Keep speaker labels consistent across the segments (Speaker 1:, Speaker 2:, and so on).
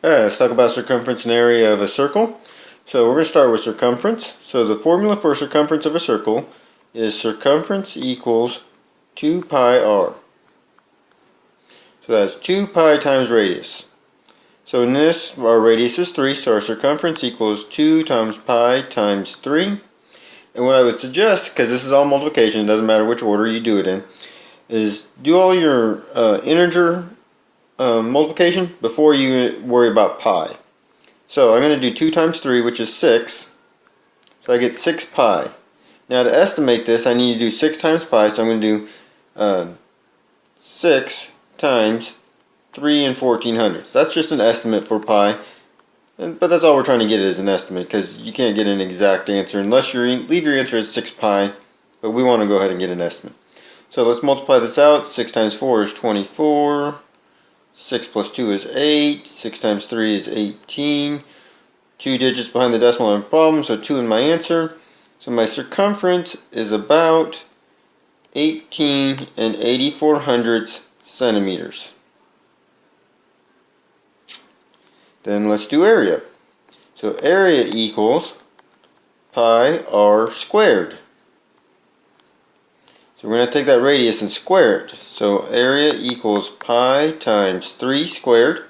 Speaker 1: Let's talk about circumference and area of a circle. So we're going to start with circumference. So the formula for circumference of a circle is circumference equals 2 pi r. So that's 2 pi times radius. So in this, our radius is 3, so our circumference equals 2 times pi times 3. And what I would suggest, because this is all multiplication, it doesn't matter which order you do it in, is do all your integer multiplication before you worry about pi. So I'm going to do 2 times 3, which is 6. So I get 6 pi. Now to estimate this, I need to do 6 times pi, so I'm going to do 6 times 3 and 1400ths. That's just an estimate for pi, but that's all we're trying to get is an estimate, because you can't get an exact answer unless you leave your answer at 6 pi, but we want to go ahead and get an estimate. So let's multiply this out. 6 times 4 is 24. 6 plus 2 is 8. 6 times 3 is 18. 2 digits behind the decimal on the problem, so 2 in my answer. So my circumference is about 18 and 8400ths centimeters. Then let's do area. So area equals pi r squared. So we're going to take that radius and square it. So area equals pi times 3 squared.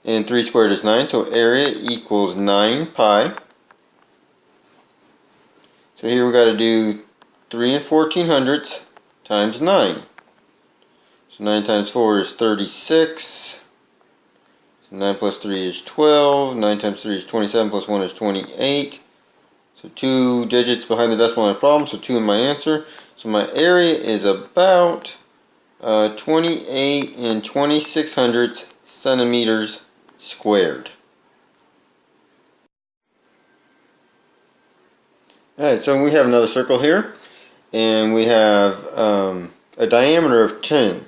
Speaker 1: And 3 squared is 9, so area equals 9 pi. So here we got to do 3 and 1400ths times 9. So 9 times 4 is 36. So 9 plus 3 is 12. 9 times 3 is 27, plus 1 is 28. So 2 digits behind the decimal on the problem, so 2 in my answer. So my area is about 28 and 2600ths centimeters squared. Alright, so we have another circle here, and we have a diameter of 10.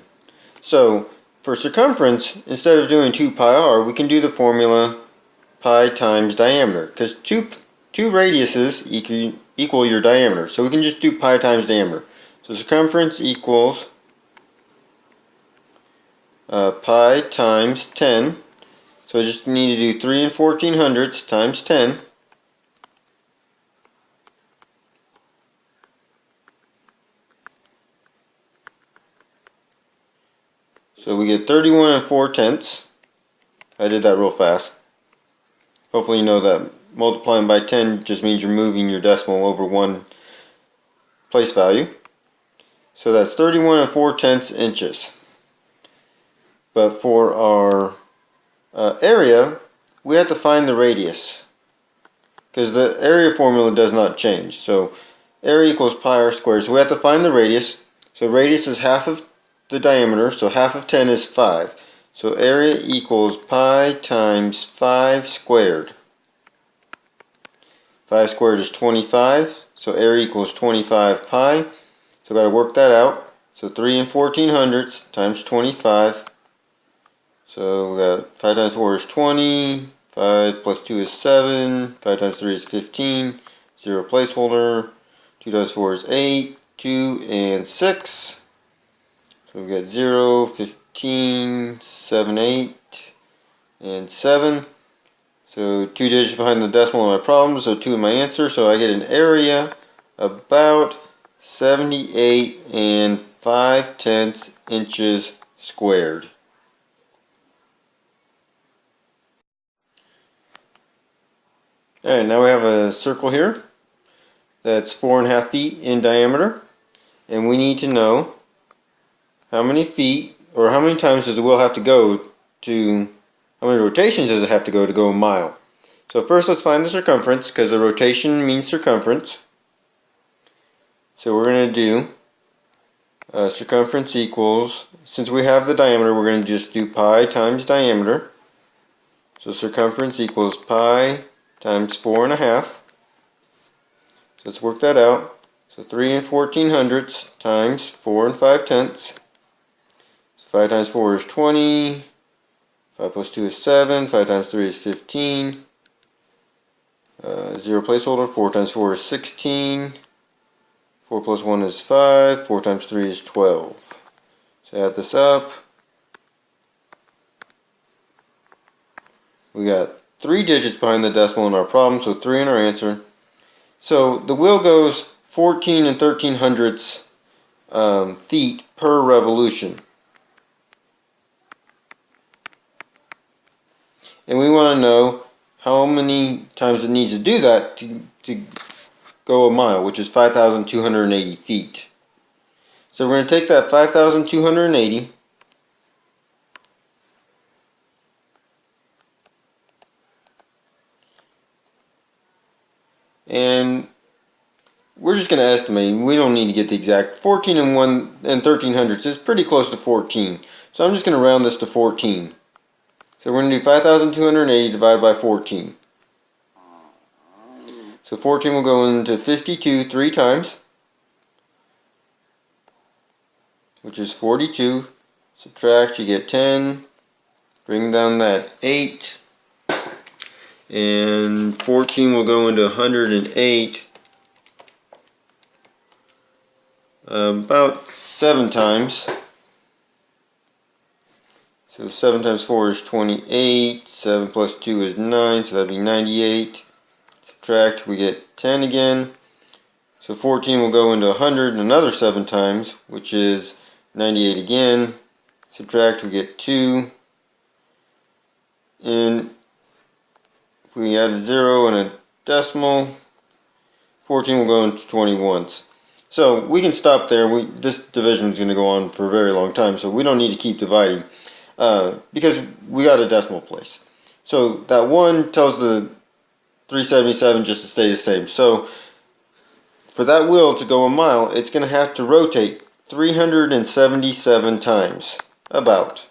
Speaker 1: So for circumference, instead of doing 2 pi r, we can do the formula pi times diameter, because two radiuses equal your diameter. So we can just do pi times diameter. So circumference equals pi times 10. So I just need to do 3 and 1400ths times 10. So we get 31 and 4/10. I did that real fast. Hopefully you know that multiplying by 10 just means you're moving your decimal over one place value. So that's 31 and 4/10 inches. But for our area, we have to find the radius, because the area formula does not change. So area equals pi r squared. So we have to find the radius. So radius is half of the diameter, so half of 10 is 5. So area equals pi times 5 squared. 5 squared is 25, so area equals 25 pi. So I've got to work that out. So 3 and 1400ths times 25. So we got 5 times 4 is 20. 5 plus 2 is 7. 5 times 3 is 15. 0 placeholder. 2 times 4 is 8. 2 and 6. So we got 0, 15, 7, 8, and 7. So 2 digits behind the decimal in my problem, so 2 in my answer. So I get an area about 78 and 5/10 inches squared. Alright, now we have a circle here that's 4.5 feet in diameter, and we need to know how many feet, or how many times does the wheel have to go to, how many rotations does it have to go a mile? So first let's find the circumference, because the rotation means circumference. So we're going to do circumference equals, since we have the diameter, we're going to just do pi times diameter. So circumference equals pi times 4.5. Let's work that out. So 3 and 1400ths times 4 and 5/10. 5 times 4 is 20. 5 plus 2 is 7. 5 times 3 is 15. 0 placeholder. 4 times 4 is 16. 4 plus 1 is 5. 4 times 3 is 12. So add this up. We got 3 digits behind the decimal in our problem, so 3 in our answer. So the wheel goes 14 and 13/100 feet per revolution. And we want to know how many times it needs to do that to go a mile, which is 5,280 feet. So we're going to take that 5,280 and we're just going to estimate. We don't need to get the exact. 14 and 13/100 is pretty close to 14. So I'm just going to round this to 14. So we're going to do 5,280 divided by 14. So 14 will go into 52 3 times, which is 42. Subtract, you get 10. Bring down that 8. And 14 will go into 108. About 7 times. So 7 times 4 is 28. 7 plus 2 is 9, so that'd be 98. Subtract, we get 10 again. So 14 will go into 100 another 7 times, which is 98 again. Subtract, we get 2. And if we add a 0 and a decimal, 14 will go into 21s. So we can stop there. This division is going to go on for a very long time, so we don't need to keep dividing because we got a decimal place. So that 1 tells the 377 just to stay the same. So for that wheel to go a mile, it's going to have to rotate 377 times, about.